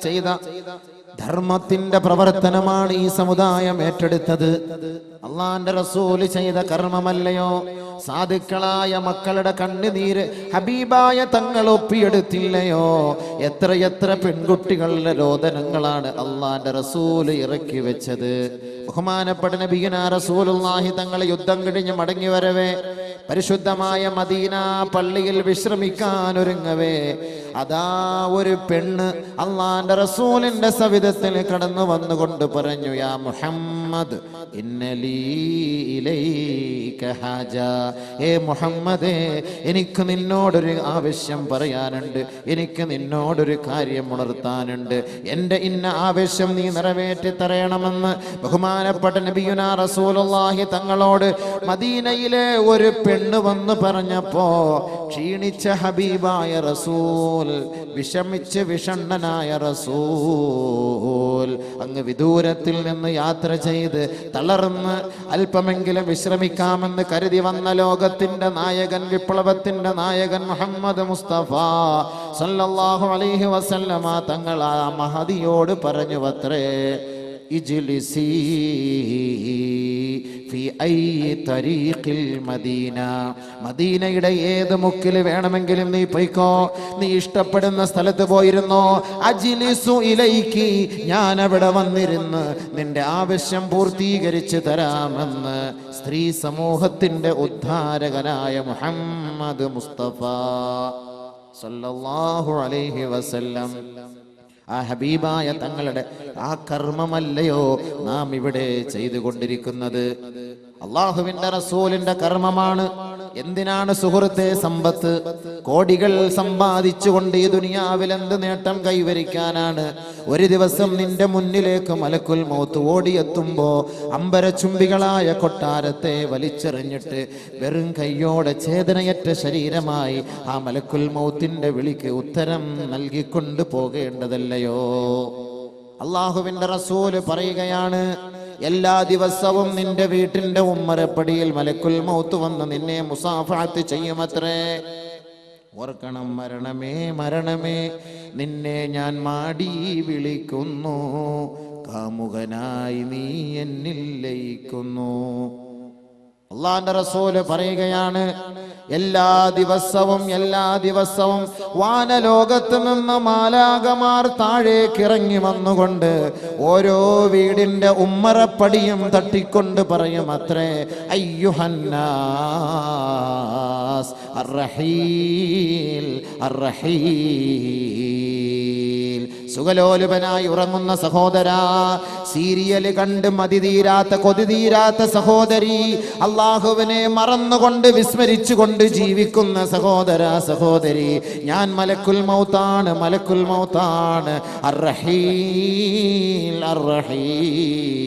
ചെയ്ത ധർമ്മത്തിന്റെ പ്രവർത്തനമാണ് ഈ സമുദായം ഏറ്റെടുത്തത്. അള്ളാന്റെ റസൂല് ചെയ്ത കർമ്മമല്ലയോ? സാധുക്കളായ മക്കളുടെ കണ്ണുനീര് ഹബീബായ തങ്ങൾ ഒപ്പിയെടുത്തില്ലയോ? എത്രയെത്ര പെൺകുട്ടികളുടെ രോദനങ്ങളാണ് അള്ളാന്റെ റസൂല് ഇറക്കി വെച്ചത്. ബഹുമാനപ്പെട്ട നബിയുനാ റസൂലുള്ളാഹി തങ്ങൾ യുദ്ധം കഴിഞ്ഞ് മടങ്ങി വരവേ പരിശുദ്ധമായ മദീന പള്ളിയിൽ വിശ്രമിക്കാൻ ഒരുങ്ങവേ അതാ ഒരു പെണ്ണ് അള്ളാന്റെ റസൂലിന്റെ സവിധത്തിൽ കടന്നു വന്നുകൊണ്ട് പറഞ്ഞു, യാ മുഹമ്മദ് ഇന്നലീ ഇലൈക ഹാജ. ഏ മുഹമ്മദേ, എനിക്ക് നിന്നോടൊരു ആവശ്യം പറയാനുണ്ട്, എനിക്ക് നിന്നോടൊരു കാര്യം ഉണർത്താനുണ്ട്. എൻ്റെ ഇന്ന ആവശ്യം നീ നിറവേറ്റി തരണമെന്ന് ബഹുമാനപ്പെട്ട നബിയുനാ റസൂലുള്ളാഹി തങ്ങളോട് മദീനയിലെ ഒരു പെണ്ണ് വന്ന് പറഞ്ഞപ്പോ ക്ഷീണിച്ച ഹബീബായ റസൂൽ, വിഷമിച്ച് വിഷണ്ണനായ റസൂൽ അങ്ങ് വിദൂരത്തിൽ നിന്ന് യാത്ര ചെയ്ത് തളർന്ന് അല്പമെങ്കിലും വിശ്രമിക്കാമെന്ന് കരുതി വന്ന ലോകത്തിന്റെ നായകൻ, വിപ്ലവത്തിന്റെ നായകൻ മുഹമ്മദ് മുസ്തഫ സല്ലല്ലാഹു അലൈഹി വസല്ലമ തങ്ങൾ ആ മഹദിയോട് പറഞ്ഞു അത്രേ, ഇജ്ലിസി ഫി ഐ തരീഖിൽ മദീന. മദീനയുടെ ഏത് മുക്കിൽ വേണമെങ്കിലും നീ പോയിക്കോ, നീ ഇഷ്ടപ്പെടുന്ന സ്ഥലത്ത് പോയിരുന്നോ. അജ്ലിസു ഇലൈക്കി, ഞാൻ അവിടെ വന്നിരുന്ന് നിന്റെ ആവശ്യം പൂർത്തീകരിച്ച് തരാമെന്ന് സ്ത്രീ സമൂഹത്തിന്റെ ഉദ്ധാരകനായ മുഹമ്മദ് മുസ്തഫ സല്ലല്ലാഹു അലൈഹി വസല്ലം ആ ഹബീബായ തങ്ങളുടെ ആ കർമ്മമല്ലയോ നാം ഇവിടെ ചെയ്തുകൊണ്ടിരിക്കുന്നത്? അള്ളാഹുവിന്റെ റസൂലിന്റെ കർമ്മമാണ്. എന്തിനാണ് സുഹൃത്തെ സമ്പത്ത്? കോടികൾ സമ്പാദിച്ചുകൊണ്ട് ഈ ദുനിയാവിൽ എന്ത് നേട്ടം കൈവരിക്കാനാണ്? ഒരു ദിവസം നിന്റെ മുന്നിലേക്ക് മലക്കുൽ മൗത്ത് ഓടിയെത്തുമ്പോ അമ്പരചുംബികളായ കൊട്ടാരത്തെ വലിച്ചെറിഞ്ഞിട്ട് വെറും കൈയോടെ ചേതനയറ്റ ശരീരമായി ആ മലക്കുൽ മൗത്തിന്റെ വിളിക്ക് ഉത്തരം നൽകിക്കൊണ്ട് പോകേണ്ടതല്ലയോ? അള്ളാഹുവിന്റെ റസൂല് പറയുകയാണ്, എല്ലാ ദിവസവും നിന്റെ വീട്ടിന്റെ ഉമ്മറപ്പടിയിൽ മലക്കുൽ മൗത്ത് വന്ന് നിന്നെ മുസാഫഹത്ത് ചെയ്യുമത്രേ. ഓർക്കണം, മരണമേ മരണമേ നിന്നെ ഞാൻ മാടി വിളിക്കുന്നു, കാമുകനായി നീ എന്നിൽ ലയിക്കുന്നു. അള്ളാന്റെ റസൂല് പറയുകയാണ്, എല്ലാ ദിവസവും വാനലോകത്ത് നിന്ന് മാലാകമാർ താഴേക്ക് ഇറങ്ങി വന്നുകൊണ്ട് ഓരോ വീടിന്റെ ഉമ്മറപ്പടിയും തട്ടിക്കൊണ്ട് പറയും അത്രേ, അയ്യുഹന്നാസ് അർറഹീൽ അർറഹീൽ. സുഖലോലുപനായി ഉറങ്ങുന്ന സഹോദരാ, സീരിയൽ കണ്ട് മതിതീരാത്ത കൊതിതീരാത്ത സഹോദരി, അള്ളാഹുവിനെ മറന്നുകൊണ്ട് വിസ്മരിച്ചുകൊണ്ട് ജീവിക്കുന്ന സഹോദരാ സഹോദരി, ഞാൻ മലക്കുൽ മൗത്താണ്, മലക്കുൽ മൗത്താണ്. അർറഹീൽ അർറഹീൽ,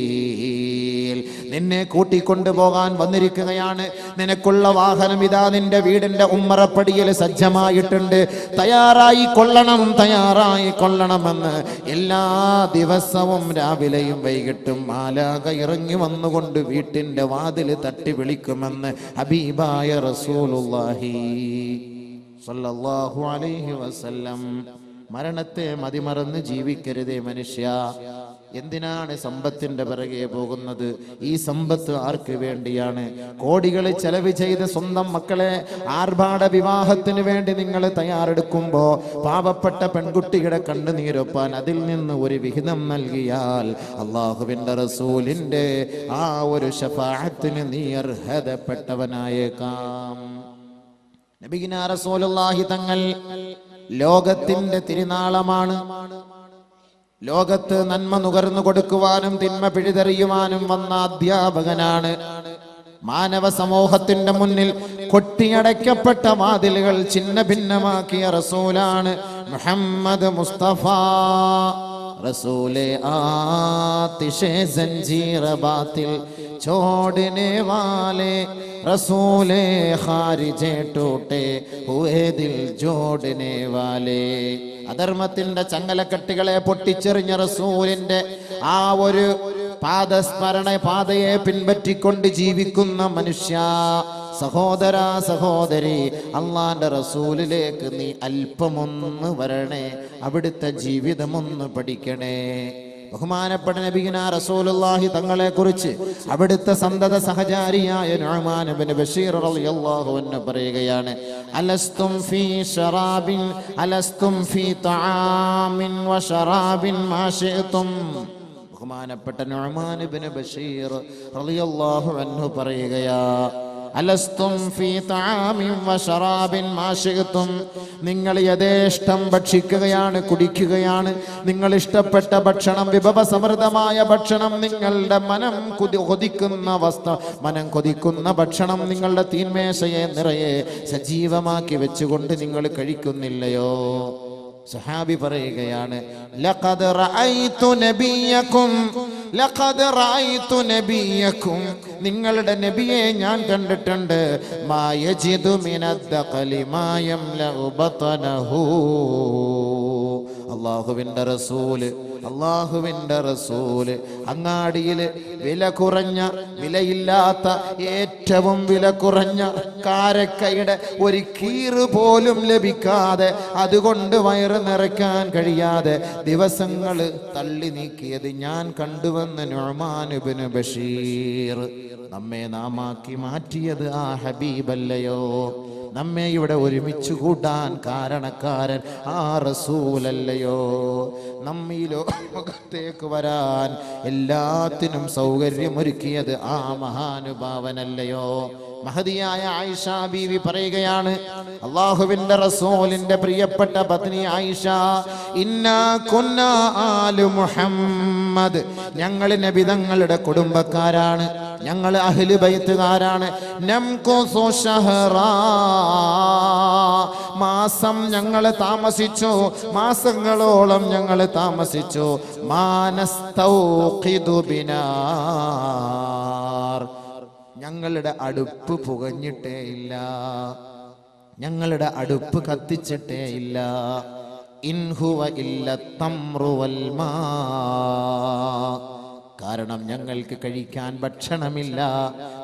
നിന്നെ കൂട്ടിക്കൊണ്ടുപോകാൻ വന്നിരിക്കുകയാണ്. നിനക്കുള്ള വാഹനം ഇതാ നിന്റെ വീടിന്റെ ഉമ്മറപ്പടിയിൽ സജ്ജമായിട്ടുണ്ട്. തയ്യാറായി കൊള്ളണം, തയ്യാറായി കൊള്ളണമെന്ന് എല്ലാ ദിവസവും രാവിലെയും വൈകിട്ടും മാലാക ഇറങ്ങി വന്നുകൊണ്ട് വീട്ടിന്റെ വാതിൽ തട്ടി വിളിക്കുമെന്ന് ഹബീബായ റസൂലുള്ളാഹി സ്വല്ലല്ലാഹു അലൈഹി വസല്ലം. മരണത്തെ മതിമറന്ന് ജീവിക്കരുതേ മനുഷ്യ. എന്തിനാണ് സമ്പത്തിന്റെ പിറകെ പോകുന്നത്? ഈ സമ്പത്ത് ആർക്ക് വേണ്ടിയാണ്? കോടികൾ ചെലവ് ചെയ്ത് സ്വന്തം മക്കളെ ആർഭാട വിവാഹത്തിന് വേണ്ടി നിങ്ങൾ തയ്യാറെടുക്കുമ്പോ പാവപ്പെട്ട പെൺകുട്ടിയുടെ കണ്ണുനീരൊപ്പാൻ അതിൽ നിന്ന് ഒരു വിഹിതം നൽകിയാൽ അള്ളാഹുവിന്റെ റസൂലിന്റെ ആ ഒരു ശഫാഅത്തിന് നീ അർഹതപ്പെട്ടവനായേക്കാം. നബിയിനാ റസൂലുള്ളാഹി തങ്ങൾ ലോകത്തിന്റെ തിരുനാളമാണ്. ലോകത്ത് നന്മ നുകർന്നു കൊടുക്കുവാനും തിന്മ പിഴുതെറിയുവാനും വന്ന അധ്യാപകനാണ്. മാനവ സമൂഹത്തിന്റെ മുന്നിൽ കൊട്ടിയടയ്ക്കപ്പെട്ട വാതിലുകൾ ചിന്ന ഭിന്നമാക്കിയ റസൂലാണ് മുഹമ്മദ് മുസ്തഫ. റസൂലെ ആതിശേ ജംജീർ ബാതിൽ छोड़ने वाले रसूले खारिजे टूटे हुए दिल जोड़ने वाले. അധർമ്മത്തിന്റെ ചങ്ങലക്കെട്ടുകളെ പൊട്ടിച്ചെറിഞ്ഞ റസൂലിന്റെ ആ ഒരു പാദസ്മരണ പാതയെ പിൻപറ്റിക്കൊണ്ട് ജീവിക്കുന്ന മനുഷ്യ, സഹോദരാ സഹോദരി, അള്ളാന്റെ റസൂലിലേക്ക് നീ അല്പമൊന്ന് വരണേ, അവിടുത്തെ ജീവിതമൊന്ന് പഠിക്കണേ. ബഹുമാനപ്പെട്ട നബിയുനാ റസൂലുള്ളാഹി തങ്ങളെ കുറിച്ച് അവിടുത്തെ സന്തത സഹചാരിയായ നുഅ്മാൻ ഇബ്നു ബശീർ റളിയല്ലാഹു അൻഹു പറയുകയാണ്, അലസ്തും ഫീ ശറാബിൻ അലസ്തും ഫീ തആമിൻ വശറാബിൻ മാ ശിഅ്തും. ബഹുമാനപ്പെട്ട നുഅ്മാൻ ഇബ്നു ബശീർ റളിയല്ലാഹു അൻഹു പറയുകയാ, അലസ്തും ഫീ തആമിൻ വശറാബിൻ മാ ശിഅ്തും. നിങ്ങൾ യഥേഷ്ടം ഭക്ഷിക്കുകയാണ്, കുടിക്കുകയാണ്. നിങ്ങൾ ഇഷ്ടപ്പെട്ട ഭക്ഷണം, വിഭവസമൃദ്ധമായ ഭക്ഷണം, നിങ്ങളുടെ മനം കൊതിക്കുന്ന ഭക്ഷണം നിങ്ങളുടെ തീന്മേശയെ നിറയെ സജീവമാക്കി വെച്ചുകൊണ്ട് നിങ്ങൾ കഴിക്കുന്നില്ലയോ? സഹാബി പറയുകയാണ്, ലഖദ് റഅയ്തു നബിയക്കും ലഖദ് റഅയ്തു നബിയക്കും, നിങ്ങളുടെ നബിയെ ഞാൻ കണ്ടിട്ടുണ്ട്. മാ യജിദു മിനദ്ദഖലി മാ യംലഉ ബത്നഹു. അല്ലാഹുവിൻ്റെ റസൂല് അങ്ങാടിയിൽ വില കുറഞ്ഞ, വിലയില്ലാത്ത, ഏറ്റവും വില കുറഞ്ഞ കാരക്കയുടെ ഒരു കീറ് പോലും ലഭിക്കാതെ, അതുകൊണ്ട് വയറ് നിറയ്ക്കാൻ കഴിയാതെ ദിവസങ്ങൾ തള്ളി നീക്കിയത് ഞാൻ കണ്ടുവെന്ന് നുഅ്മാൻ ഇബ്നു ബശീർ. നമ്മെ നാമാക്കി മാറ്റിയത് ആ ഹബീബല്ലയോ? നമ്മെ ഇവിടെ ഒരുമിച്ച് കൂട്ടാൻ കാരണക്കാരൻ ആ റസൂലല്ലയോ? നമ്മീ ലോകത്തേക്ക് വരാൻ എല്ലാത്തിനും സൗകര്യമൊരുക്കിയത് ആ മഹാനുഭാവനല്ലയോ? മഹദിയായ ആയിഷ ബീവി പറയുകയാണ്, അല്ലാഹുവിന്റെ റസൂലിന്റെ പ്രിയപ്പെട്ട പത്നി ആയിഷ, ഇന്നാ കുന്നാ ആലു മുഹമ്മദ്, ഞങ്ങൾ നബി തങ്ങളുടെ കുടുംബക്കാരാണ്, ഞങ്ങൾ അഹ്ലു ബൈത്തുകാരാണ്. നംകുസു ശഹറാ, മാസം ഞങ്ങൾ താമസിച്ചു, മാസങ്ങളോളം ഞങ്ങൾ താമസിച്ചു. മാനസ്തൗഖിദു ബിനാർ, ഞങ്ങളുടെ അടുപ്പ് പുകഞ്ഞിട്ടേ ഇല്ല, ഞങ്ങളുടെ അടുപ്പ് കത്തിച്ചിട്ടേ ഇല്ല. ഇൻഹുവ ഇല്ല തംറു വൽ മാ, കാരണം ഞങ്ങൾക്ക് കഴിക്കാൻ ഭക്ഷണമില്ല,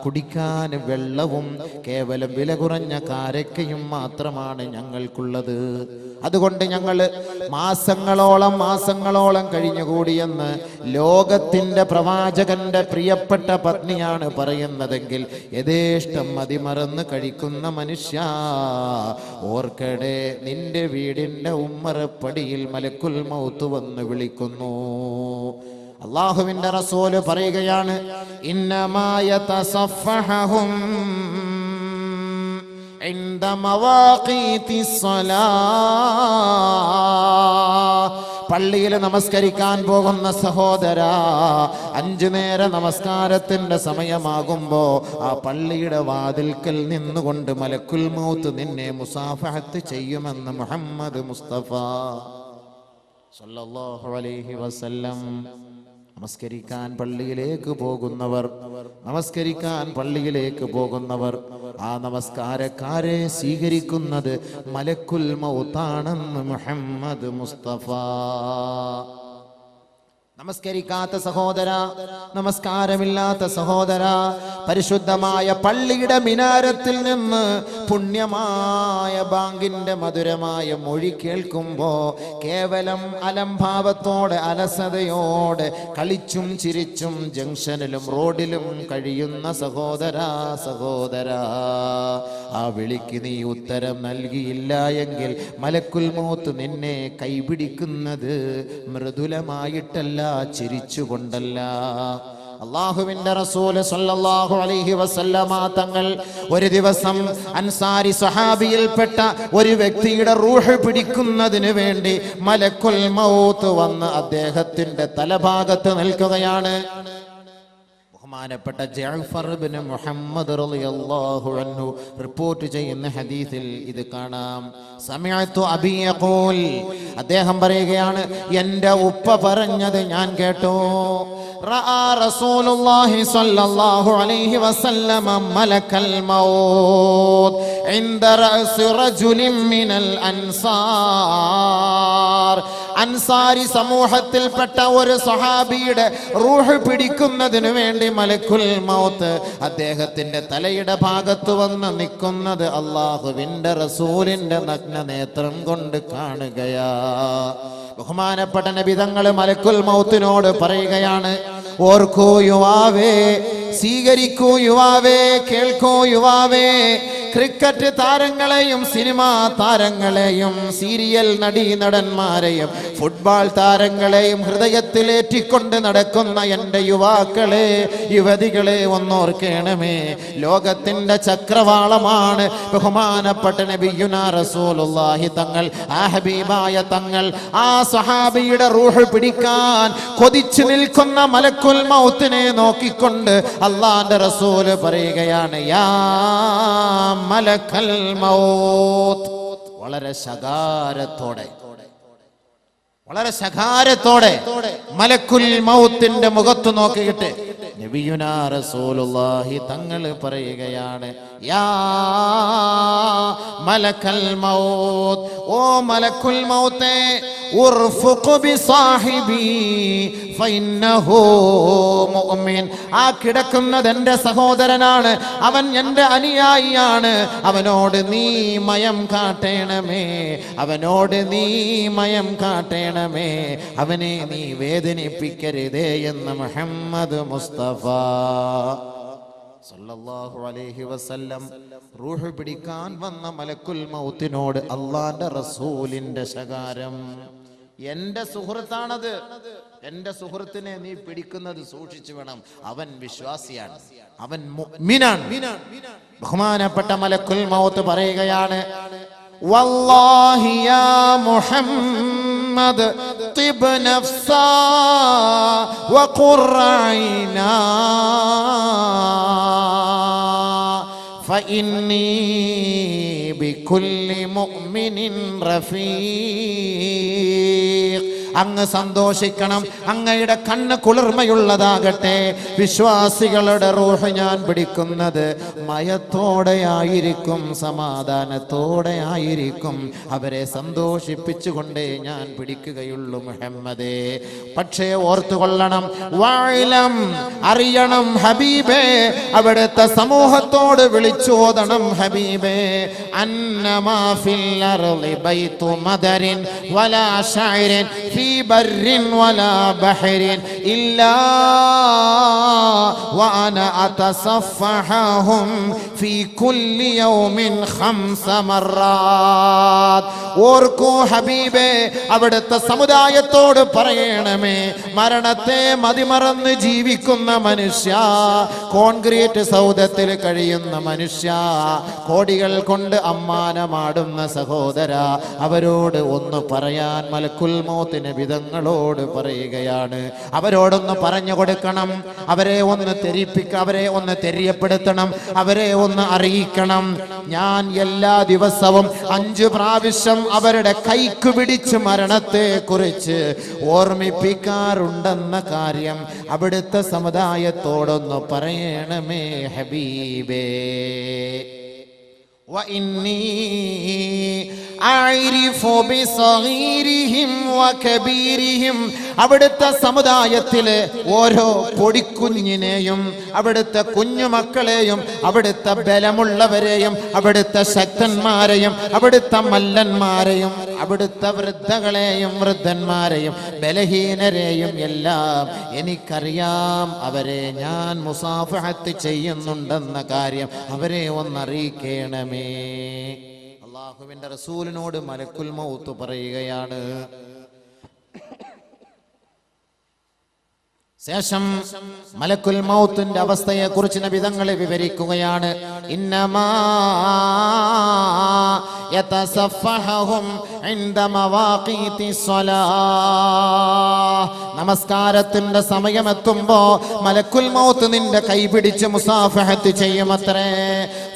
കുടിക്കാൻ വെള്ളവും കേവലം വില കുറഞ്ഞ കാരക്കയും മാത്രമാണ് ഞങ്ങൾക്കുള്ളത്. അതുകൊണ്ട് ഞങ്ങൾ മാസങ്ങളോളം കഴിഞ്ഞുകൂടിയെന്ന് ലോകത്തിന്റെ പ്രവാചകന്റെ പ്രിയപ്പെട്ട പത്നിയാണ് പറയുന്നതെങ്കിൽ യഥേഷ്ടം മതിമറന്ന് കഴിക്കുന്ന മനുഷ്യ, ഓർക്കടെ നിന്റെ വീടിന്റെ ഉമ്മറപ്പടിയിൽ മലക്കുൽ മൗത്ത് വന്ന് വിളിക്കുന്നു. അല്ലാഹുവിന്റെ റസൂല് പറയുകയാണ്, ഇന്നമാ യതസഫഹും ഇൻദ മവാഖീതിസ്സലാ, പള്ളിയിൽ നമസ്കരിക്കാൻ പോകുന്ന സഹോദരാ, 5 നേര നമസ്കാരത്തിന്റെ സമയമാകുമ്പോ ആ പള്ളിയുടെ വാതിൽക്കൽ നിന്നുകൊണ്ട് മലക്കുൽ മൗത്ത് നിന്നെ മുസാഫഹത്ത് ചെയ്യുമെന്ന് മുഹമ്മദ് മുസ്തഫ സല്ലല്ലാഹു അലൈഹി വസല്ലം. നമസ്കരിക്കാൻ പള്ളിയിലേക്ക് പോകുന്നവർ ആ നമസ്കാരക്കാരെ സ്വീകരിക്കുന്നത് മലക്കുൽ മൗത്താണെന്ന് മുഹമ്മദ് മുസ്തഫ. നമസ്കരിക്കാത്ത സഹോദര, നമസ്കാരമില്ലാത്ത സഹോദര, പരിശുദ്ധമായ പള്ളിയുടെ മിനാരത്തിൽ നിന്ന് പുണ്യമായ ബാങ്കിന്റെ മധുരമായ മൊഴി കേൾക്കുമ്പോ കേവലം അലംഭാവത്തോടെ, അലസതയോടെ, കളിച്ചും ചിരിച്ചും ജംഗ്ഷനിലും റോഡിലും കഴിയുന്ന സഹോദര, ആ വിളിക്ക് നീ ഉത്തരം നൽകിയില്ല എങ്കിൽ മലക്കുൽ മൗത്ത് നിന്നെ കൈപിടിക്കുന്നത് മൃദുലമായിട്ടല്ല, ചിരിച്ചുകൊണ്ടല്ല. അല്ലാഹുവിന്റെ റസൂൽ സല്ലല്ലാഹു അലൈഹി വസല്ലമ തങ്ങൾ ഒരു ദിവസം അൻസാരി സഹാബിയിൽപ്പെട്ട ഒരു വ്യക്തിയുടെ റൂഹ് പിടിക്കുന്നതിന് വേണ്ടി മലക്കുൽ മൗത്ത് വന്ന് അദ്ദേഹത്തിന്റെ തലഭാഗത്ത് നിൽക്കുകയാണ്. ബഹുമാനപ്പെട്ട ജഅഫർ ഇബ്നു മുഹമ്മദ് റളിയല്ലാഹു അൻഹു റിപ്പോർട്ട് ചെയ്യുന്ന ഹദീസിൽ ഇത് കാണാം. സമിഅതു അബി യഖൂൽ, അദ്ദേഹം പറയുകയാണ്, എൻ്റെ ഉപ്പ പറഞ്ഞത് ഞാൻ കേട്ടു. റഅ റസൂലുള്ളാഹി സ്വല്ലല്ലാഹു അലൈഹി വസല്ലമ മലക്കൽ മൗത്ത് ഇൻദ റഅസി റജുലിൻ മിനൽ അൻസാർ. അൻസാരി സമൂഹത്തിൽപ്പെട്ട ഒരു സ്വഹാബിയുടെ റൂഹ് പിടിക്കുന്നതിന് വേണ്ടി മലക്കുൽ മൗത്ത് അദ്ദേഹത്തിന്റെ തലയുടെ ഭാഗത്ത് വന്ന് നിൽക്കുന്നത് അല്ലാഹുവിന്റെ റസൂലിന്റെ നഗ്ന നേത്രം കൊണ്ട് കാണുകയാ. ബഹുമാനപ്പെട്ട നബി തങ്ങൾ മലക്കുൽ മൗത്തിനോട് പറയുകയാണ്, ഓർക്കൂ യുവാവേ, സ്വീകരിക്കൂ യുവാവേ, കേൾക്കൂ യുവാവേ, ക്രിക്കറ്റ് താരങ്ങളെയും സിനിമാ താരങ്ങളെയും സീരിയൽ നടീനടന്മാരെയും ഫുട്ബോൾ താരങ്ങളെയും ഹൃദയത്തിലേറ്റിക്കൊണ്ട് നടക്കുന്ന എൻ്റെ യുവാക്കളെ, യുവതികളെ ഒന്നോർക്കണമേ. ലോകത്തിൻ്റെ ചക്രവാളമാണ് ബഹുമാനപ്പെട്ട നബിയുനാ റസൂലുള്ളാഹി തങ്ങൾ. ആ ഹബീബായ തങ്ങൾ ആ സ്വഹാബിയുടെ റൂഹ് പിടിക്കാൻ കൊതിച്ചു നിൽക്കുന്ന മലക്കുൽ മൗത്തിനെ നോക്കിക്കൊണ്ട് അല്ലാഹുവിന്റെ റസൂൽ പറയുകയാണ്, യാ മലക്കൽ മൗത്ത്. വളരെ ശകാരത്തോടെ മലക്കുൽ മൗത്തിന്റെ മുഖത്ത് നോക്കിയിട്ട് നബിയുനാ റസൂലുള്ളാഹി തങ്ങൾ പറയുകയാണ്, യാ മലക്കൽ മൗത്ത്, ഓ മലക്കുൽ മൗത്തേ, ഉർഫുഖ് ബിസാഹിബി ഫഇന്നഹു മുഅ്മിൻ. ആ കിടക്കുന്നത് എൻ്റെ സഹോദരനാണ്, അവൻ എൻ്റെ അനുയായിയാണ്, അവനോട് നീ മയം കാട്ടേണമേ, അവനോട് നീ മയം കാട്ടേണമേ, അവനെ നീ വേദനിപ്പിക്കരുതേ എന്ന് മുഹമ്മദ് മുസ്തഫ സല്ലല്ലാഹു അലൈഹി വസല്ലം റൂഹ് പിടിക്കാൻ വന്ന മലക്കുൽ മൗത്തിനോട് അല്ലാഹുവിന്റെ റസൂലിന്റെ ശകാരം. എന്റെ സുഹൃത്താണത്, എന്റെ സുഹൃത്തിനെ നീ പിടിക്കുന്നത് സൂക്ഷിച്ചു വേണം, അവൻ വിശ്വാസിയാണ്, അവൻ മുഅ്മിനാണ്. ബഹുമാനപ്പെട്ട മലക്കുൽ മൗത്ത് പറയുകയാണ്, വല്ലാഹി യാ മുഹമ്മദ് തിബ് നഫ്സാ വഖുർ ഐനാ ഫഇന്നി ബികുല്ലി മുഅ്മിനിൻ റഫീഖ്. അങ്ങ് സന്തോഷിക്കണം, അങ്ങയുടെ കണ്ണ് കുളിർമയുള്ളതാകട്ടെ. വിശ്വാസികളുടെ റൂഹ് ഞാൻ പിടിക്കുന്നത് മയത്തോടെയായിരിക്കും, സമാധാനത്തോടെയായിരിക്കും, അവരെ സന്തോഷിപ്പിച്ചുകൊണ്ടേ ഞാൻ പിടിക്കുകയുള്ളൂ മുഹമ്മദേ. പക്ഷേ ഓർത്തുകൊള്ളണം, വായിലം അറിയണം ഹബീബേ, അവിടുത്തെ സമൂഹത്തോട് വിളിച്ചോദണം ഹബീബേ, അന്നമാ ഫിൽ അർളി ബൈതു മദരിൻ വലാ ശഅരിൻ ഫീ ബർരിൻ വലാ ബഹരിൻ ഇല്ലാ വഅന അതസഫഹും ഫീ കുല്ലി യൗമിൻ 5 മർറാത്ത്. ഓർക്കൂ ഹബീബേ, അവിടുത്തെ സമുദായത്തോട് പറയണമേ, മരണത്തെ മതിമറന്ന് ജീവിക്കുന്ന മനുഷ്യ, കോൺക്രീറ്റ് സൗധത്തിൽ കഴിയുന്ന മനുഷ്യ, കോടികൾ കൊണ്ട് അമ്മാനമാടുന്ന സഹോദര, അവരോട് ഒന്ന് പറയാൻ മലക്കുൽ മൗത്ത് നബിതങ്ങളോട് പറയുകയാണ്. അവരോടൊന്ന് പറഞ്ഞു കൊടുക്കണം, അവരെ ഒന്ന് അവരെ ഒന്ന് തെര്യപ്പെടുത്തണം, അവരെ ഒന്ന് അറിയിക്കണം. ഞാൻ എല്ലാ ദിവസവും 5 പ്രാവശ്യം അവരുടെ കൈക്ക് പിടിച്ച് മരണത്തെ കുറിച്ച് ഓർമ്മിപ്പിക്കാറുണ്ടെന്ന കാര്യം അവിടുത്തെ സമുദായത്തോടൊന്ന് പറയണമേ ഹബീബേ. وإني أعرف بصغيرهم وكبيرهم. അവിടുത്തെ സമുദായത്തിലെ ഓരോ പൊടിക്കുഞ്ഞിനെയും, അവിടുത്തെ കുഞ്ഞുമക്കളെയും, അവിടുത്തെ ബലമുള്ളവരെയും, അവിടുത്തെ ശക്തന്മാരെയും, അവിടുത്തെ മല്ലന്മാരെയും, അവിടുത്തെ വൃദ്ധകളെയും വൃദ്ധന്മാരെയും ബലഹീനരെയും എല്ലാം എനിക്കറിയാം. അവരെ ഞാൻ മുസാഫഹത്ത് ചെയ്യുന്നുണ്ടെന്ന കാര്യം അവരെ ഒന്നറിയിക്കണമേ. അല്ലാഹുവിന്റെ റസൂലിനോട് മലക്കുൽ മൗത്ത് പറയുകയാണ്. ശേഷം മലക്കുൽ മൗത്തിന്റെ അവസ്ഥയെ കുറിച്ച് നബി തങ്ങൾ വിവരിക്കുകയാണ്. ഇന്നമാ യതസഫഹും ഇൻദ മവാഖീതി സ്വലാഹ്. നമസ്കാരത്തിന്റെ സമയമെത്തുമ്പോ മലക്കുൽ മൗത്ത് നിന്റെ കൈ പിടിച്ച് മുസാഫഹത്ത് ചെയ്യുമത്രേ.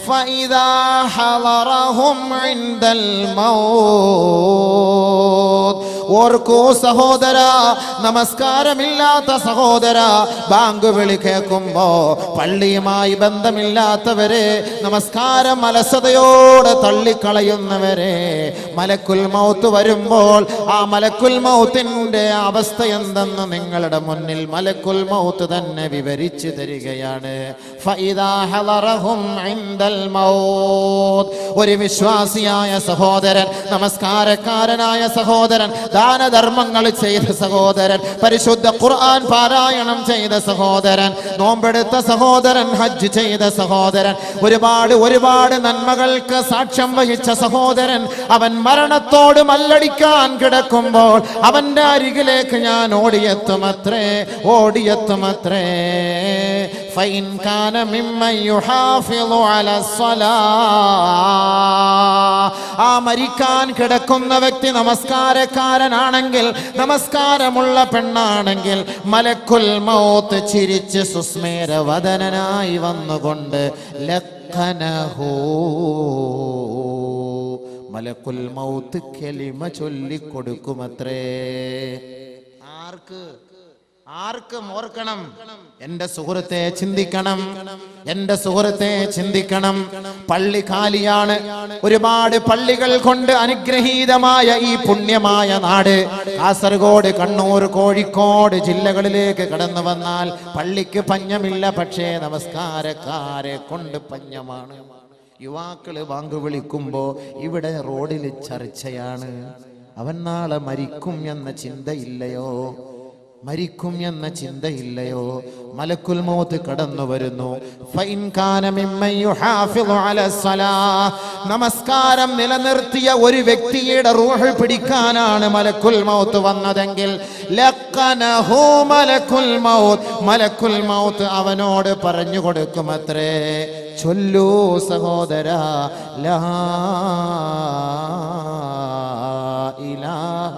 ഫഇദാ ഹളറഹും ഇൻദൽ മൗത്ത്. ഓർക്കൂ സഹോദര, നമസ്കാരമില്ലാത്ത സഹോദര, ബാങ്ക് വിളി കേൾക്കുമ്പോ പള്ളിയുമായി ബന്ധമില്ലാത്തവരെ, നമസ്കാരം അലസതയോടെ തള്ളിക്കളയുന്നവരെ, മലക്കുൽ മൗത്ത് വരുമ്പോൾ ആ മലക്കുൽ മൗത്തിന്റെ അവസ്ഥ എന്തെന്ന് നിങ്ങളുടെ മുന്നിൽ മലക്കുൽ മൗത്ത് തന്നെ വിവരിച്ചു തരികയാണ്. ഫഇദാ ഹളറഹും ഇൻദൽ മൗത്ത്, ഒരു വിശ്വാസിയായ സഹോദരൻ, നമസ്കാരക്കാരനായ സഹോദരൻ, ദാനധർമ്മങ്ങൾ ചെയ്ത സഹോദരൻ, പരിശുദ്ധ ഖുർആൻ പാരായണം ചെയ്ത സഹോദരൻ, നോമ്പെടുത്ത സഹോദരൻ, ഹജ്ജ് ചെയ്ത സഹോദരൻ, ഒരുപാട് നന്മകൾക്ക് സാക്ഷ്യം വഹിച്ച സഹോദരൻ, അവൻ മരണത്തോട് മല്ലടിക്കാൻ കിടക്കുമ്പോൾ അവന്റെ അരികിലേക്ക് ഞാൻ ഓടിയെത്തുമത്രേ. ഫൈൻ കാന മിമ്മൻ യുഹാഫിളു അലസ്സലാ, ആ മരിക്കാൻ കിടക്കുന്ന വ്യക്തി നമസ്കാരക്കാരനാണെങ്കിൽ, നമസ്കാരമുള്ള പെണ്ണാണെങ്കിൽ, മലക്കുൽ മൗത്ത് ചിരിച്ച് സുസ്മേരവദനായി വന്നുകൊണ്ട് ലഖനഹു, മലക്കുൽ മൗത്ത് കലിമ ചൊല്ലിക്കൊടുക്കുമത്രേ. ആർക്കും ഓർക്കണം, എന്റെ സുഹൃത്തെ ചിന്തിക്കണം, എന്റെ സുഹൃത്തെ ചിന്തിക്കണം. പള്ളി കാലിയാണ്. ഒരുപാട് പള്ളികൾ കൊണ്ട് അനുഗ്രഹീതമായ ഈ പുണ്യമായ നാട് കാസർഗോഡ്, കണ്ണൂർ, കോഴിക്കോട് ജില്ലകളിലേക്ക് കടന്നു വന്നാൽ പള്ളിക്ക് പഞ്ഞമില്ല, പക്ഷേ നമസ്കാരക്കാരെ കൊണ്ട് പഞ്ഞമാണ്. യുവാക്കള് ബാങ്ക് വിളിക്കുമ്പോ ഇവിടെ റോഡിൽ ചർച്ചയാണ്. അവൻ നാളെ മരിക്കും എന്ന ചിന്തയില്ലയോ? മരിക്കും എന്ന ചിന്തയില്ലയോ? മലക്കുൽ മൗത്ത് കടന്നു വരുന്നു. ഫൈൻ കാന മിമ്മൻ യുഹാഫിളു അലസ്സലാ, നമസ്കാരം നിലനിർത്തിയ ഒരു വ്യക്തിയുടെ റൂഹ് പിടിക്കാനാണ് മലക്കുൽ മൗത്ത് വന്നതെങ്കിൽ, ലഖനഹു മലക്കുൽ മൗത്ത്, മലക്കുൽ മൗത്ത് അവനോട് പറഞ്ഞു കൊടുക്കുമത്രേ, ചൊല്ലൂ സഹോദരാ, ലാ ഇലാഹ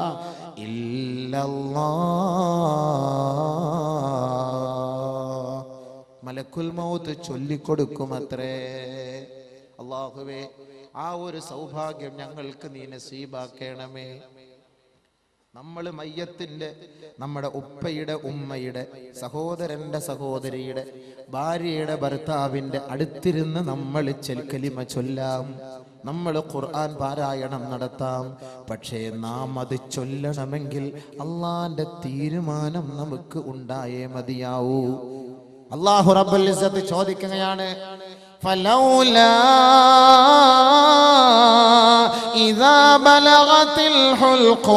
മലക്കുൽ മൗത്ത് ചൊല്ലിക്കൊടുക്കുമത്രേ. അല്ലാഹുവേ, ആ ഒരു സൗഭാഗ്യം ഞങ്ങൾക്ക് നീ നസീബാക്കണമേ. നമ്മൾ മയ്യത്തിന്റെ, നമ്മുടെ ഉപ്പയുടെ, ഉമ്മയുടെ, സഹോദരന്റെ, സഹോദരിയുടെ, ഭാര്യയുടെ, ഭർത്താവിന്റെ അടുത്തിരുന്ന് നമ്മൾ കലിമ ചൊല്ലാം, നമ്മൾ ഖുർആൻ പാരായണം നടത്താം. പക്ഷേ നാം അത് ചൊല്ലണമെങ്കിൽ അള്ളാന്റെ തീരുമാനം നമുക്ക് ഉണ്ടായേ മതിയാവൂ. അല്ലാഹു റബ്ബുൽ ഇസ്സത്ത് ചോദിക്കുകയാണ്, ഫലൗലാ ഇദാ ബലഗത്തിൽ ഹുൽഖൂം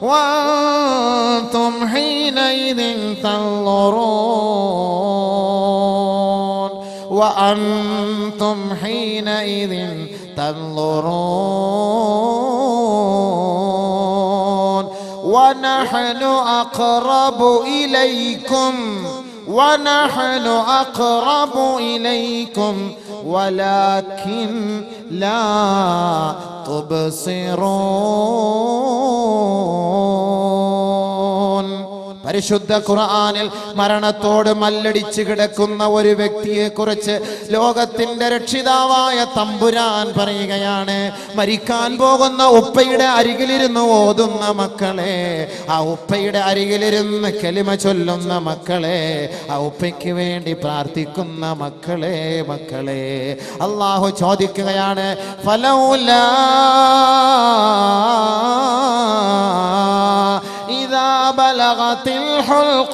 വഅൻതും ഹീനഇദിൻ തൻളുറൂൻ وأنتم حينئذ تنظرون ونحن أقرب إليكم ولكن لا تبصرون. പരിശുദ്ധ ഖുർആനിൽ മരണത്തോട് മല്ലടിച്ച് കിടക്കുന്ന ഒരു വ്യക്തിയെ കുറിച്ച് ലോകത്തിന്റെ രക്ഷിതാവായ തമ്പുരാൻ പറയുകയാണ്, മരിക്കാൻ പോകുന്ന ഉപ്പയുടെ അരികിലിരുന്ന് ഓതുന്ന മക്കളെ, ആ ഉപ്പയുടെ അരികിലിരുന്ന് കലിമ ചൊല്ലുന്ന മക്കളെ, ആ ഉപ്പയ്ക്ക് വേണ്ടി പ്രാർത്ഥിക്കുന്ന മക്കളെ, അല്ലാഹു ചോദിക്കുകയാണ്, ഫലൗലാ ഇദാ ബലഗത്തിൽ ഹുൽഖൂം,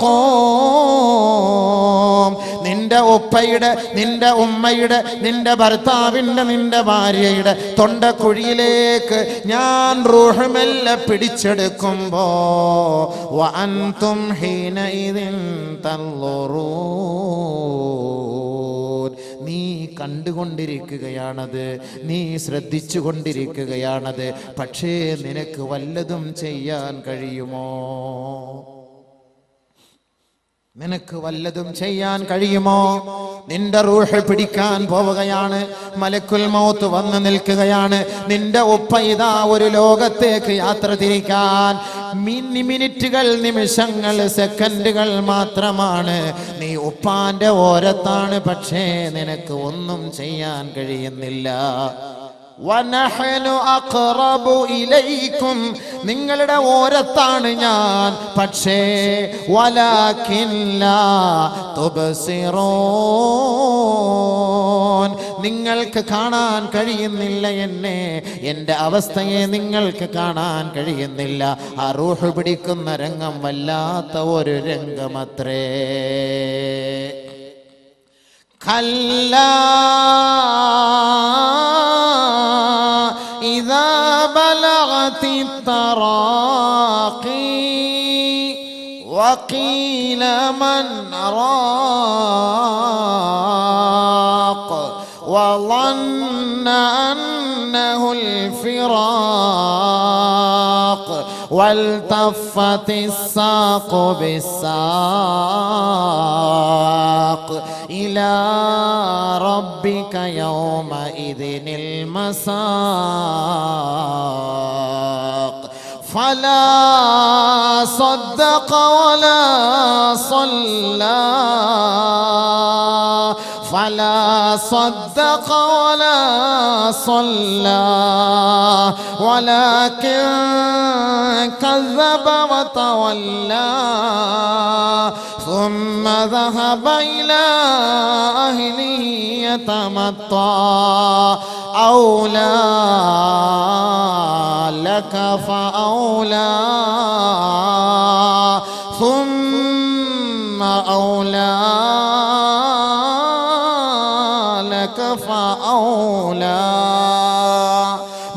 നിന്റെ ഉപ്പയുടെ, നിന്റെ ഉമ്മയുടെ, നിന്റെ ഭർത്താവിന്റെ, നിന്റെ ഭാര്യയുടെ തൊണ്ടക്കുഴിയിലേക്ക് ഞാൻ റൂഹ് മെല്ലെ പിടിച്ചെടുക്കുമ്പോ, വഅൻതും ഹീനഇദിൻ തൻളുറൂൻ, നീ കണ്ടുകൊണ്ടിരിക്കുകയാണത്, നീ ശ്രദ്ധിച്ചു കൊണ്ടിരിക്കുകയാണത്. പക്ഷേ നിനക്ക് വല്ലതും ചെയ്യാൻ കഴിയുമോ? നിനക്ക് വല്ലതും ചെയ്യാൻ കഴിയുമോ? നിന്റെ റൂഹ് പിടിക്കാൻ പോവുകയാണ്, മലക്കുൽ മൗത്ത് വന്ന് നിൽക്കുകയാണ്. നിന്റെ ഉപ്പ ഇതാ ഒരു ലോകത്തേക്ക് യാത്ര തിരിക്കാൻ മിനിറ്റുകൾ, നിമിഷങ്ങൾ, സെക്കൻഡുകൾ മാത്രമാണ്. നീ ഉപ്പാന്റെ ഓരത്താണ്, പക്ഷേ നിനക്ക് ഒന്നും ചെയ്യാൻ കഴിയുന്നില്ല. വനഹ്നു അഖ്റബു ഇലൈക്കും, നിങ്ങളുടെ ഓരത്താണ് ഞാൻ, പക്ഷേ വലാകിൻ ലാ തുബ്സിറൂൻ, നിങ്ങൾക്ക് കാണാൻ കഴിയുന്നില്ല എന്നെ, എൻ്റെ അവസ്ഥയെ നിങ്ങൾക്ക് കാണാൻ കഴിയുന്നില്ല. ആ റൂഹ് പിടിക്കുന്ന രംഗം വല്ലാത്ത ഒരു രംഗമത്രേ. കല്ലാ ഇദാ ബലഗതി തറാഖി വഖീല മൻ റാഖ വظن أنه الفراق والتفت الساق بالساق إلى ربك يومئذ المساق فلا صدق ولا صلى فلا صدق ولا صلى ولكن كذب وتولى ثم ذهب إلى أهله يتمطى أولى لك فأولى ثم أولى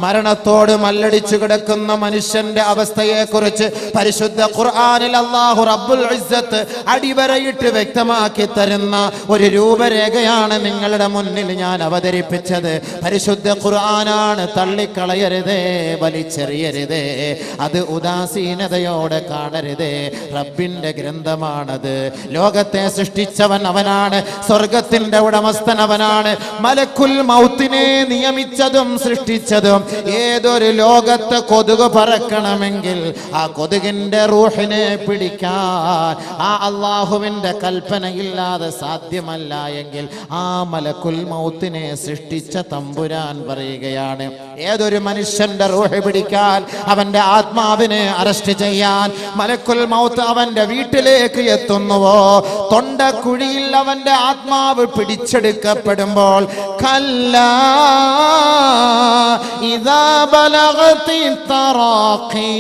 മരണത്തോട് മല്ലടിച്ചു കിടക്കുന്ന മനുഷ്യന്റെ അവസ്ഥയെക്കുറിച്ച് പരിശുദ്ധ ഖുർആനിൽ അല്ലാഹു റബ്ബുൽ ഇസ്സത്ത് അടിവരയിട്ട് വ്യക്തമാക്കി തരുന്ന ഒരു രൂപരേഖയാണ് നിങ്ങളുടെ മുന്നിൽ ഞാൻ അവതരിപ്പിച്ചത്. പരിശുദ്ധ ഖുർആനാണ്, തള്ളിക്കളയരുതേ, വലിച്ചെറിയരുതേ, അത് ഉദാസീനതയോടെ കാണരുതേ. റബ്ബിന്റെ ഗ്രന്ഥമാണത്. ലോകത്തെ സൃഷ്ടിച്ചവൻ അവനാണ്, സ്വർഗത്തിന്റെ ഉടമസ്ഥൻ അവനാണ്. മലക്കുൽ മൗത്തിനെ നിയമിച്ചതും സൃഷ്ടിച്ചതും ഏതൊരു ലോകത്ത് കൊതുക് പറക്കണമെങ്കിൽ ആ കൊതുകിന്റെ റൂഹിനെ പിടിക്കാൻ ആ അള്ളാഹുവിന്റെ കൽപ്പനയില്ലാതെ സാധ്യമല്ല എങ്കിൽ ആ മലക്കുൽ മൗത്തിനെ സൃഷ്ടിച്ച തമ്പുരാൻ പറയുകയാണ്, ഏതൊരു മനുഷ്യന്റെ റൂഹ് പിടിക്കാൻ, അവന്റെ ആത്മാവിനെ അറസ്റ്റ് ചെയ്യാൻ മലക്കുൽ മൗത്ത് അവന്റെ വീട്ടിലേക്ക് എത്തുന്നുവോ, തൊണ്ടക്കുഴിയിൽ അവന്റെ ആത്മാവ് പിടിച്ചെടുക്കപ്പെടുമ്പോൾ കല്ലാ إذا بلغت التراقي,